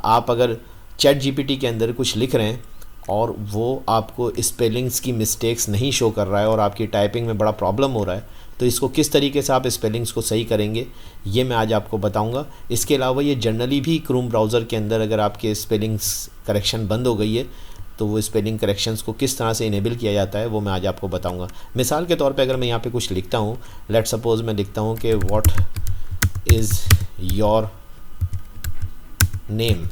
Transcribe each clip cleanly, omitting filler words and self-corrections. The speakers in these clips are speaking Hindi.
आप अगर चैट जीपीटी के अंदर कुछ लिख रहे हैं और वो आपको स्पेलिंग्स की मिस्टेक्स नहीं शो कर रहा है और आपकी टाइपिंग में बड़ा प्रॉब्लम हो रहा है, तो इसको किस तरीके से आप स्पेलिंग्स को सही करेंगे ये मैं आज आपको बताऊंगा। इसके अलावा ये जनरली भी क्रोम ब्राउज़र के अंदर अगर आपके स्पेलिंग्स करेक्शन बंद हो गई है तो वो स्पेलिंग करेक्शंस को किस तरह से इनेबल किया जाता है वो मैं आज आपको बताऊंगा। मिसाल के तौर पे अगर मैं यहाँ पे कुछ लिखता हूँ, लेट सपोज़ मैं लिखता हूँ कि व्हाट इज़ योर नेम,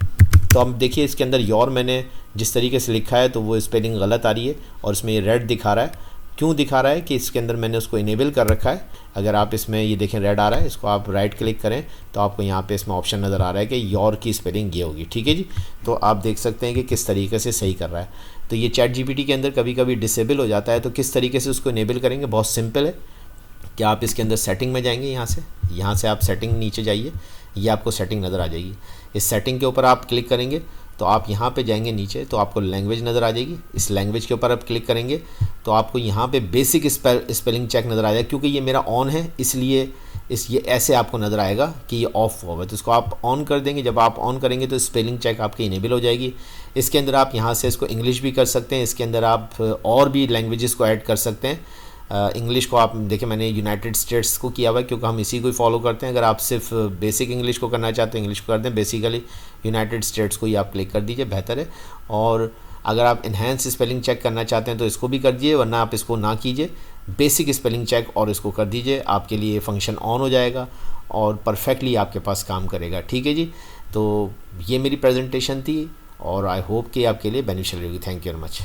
तो अब देखिए इसके अंदर योर मैंने जिस तरीके से लिखा है तो वो स्पेलिंग गलत आ रही है और इसमें ये रेड दिखा रहा है। क्यों दिखा रहा है कि इसके अंदर मैंने उसको इनेबल कर रखा है। अगर आप इसमें ये देखें रेड आ रहा है, इसको आप राइट क्लिक करें तो आपको यहाँ पे इसमें ऑप्शन नज़र आ रहा है कि योर की स्पेलिंग ये होगी। ठीक है जी, तो आप देख सकते हैं कि किस तरीके से सही कर रहा है। तो ये चैट जीपीटी के अंदर कभी कभी डिसेबल हो जाता है, तो किस तरीके से उसको इनेबल करेंगे, बहुत सिंपल है कि आप इसके अंदर सेटिंग में जाएंगे, यहाँ से आप सेटिंग नीचे जाइए, ये आपको सेटिंग नज़र आ जाएगी। इस सेटिंग के ऊपर आप क्लिक करेंगे तो आप यहाँ पे जाएंगे नीचे तो आपको लैंग्वेज नज़र आ जाएगी। इस लैंग्वेज के ऊपर आप क्लिक करेंगे तो आपको यहाँ पे बेसिक स्पेलिंग चेक नज़र आ जाएगा। क्योंकि ये मेरा ऑन है इसलिए ये ऐसे आपको नज़र आएगा कि ये ऑफ हुआ है, तो इसको आप ऑन कर देंगे। जब आप ऑन करेंगे तो स्पेलिंग चेक आपकी इनेबल हो जाएगी। इसके अंदर आप यहाँ से इसको इंग्लिश भी कर सकते हैं, इसके अंदर आप और भी लैंग्वेजेस को ऐड कर सकते हैं। इंग्लिश को आप देखिए मैंने यूनाइटेड स्टेट्स को किया हुआ है क्योंकि हम इसी को ही फॉलो करते हैं। अगर आप सिर्फ बेसिक इंग्लिश को करना चाहते हैं इंग्लिश को कर दें, बेसिकली यूनाइटेड स्टेट्स को ही आप क्लिक कर दीजिए, बेहतर है। और अगर आप इन्हेंस स्पेलिंग चेक करना चाहते हैं तो इसको भी कर दीजिए, वरना आप इसको ना कीजिए, बेसिक स्पेलिंग चेक और इसको कर दीजिए, आपके लिए फंक्शन ऑन हो जाएगा और परफेक्टली आपके पास काम करेगा। ठीक है जी, तो ये मेरी प्रेजेंटेशन थी और आई होप कि आपके लिए बेनिफिशियल होगी। Thank you very much.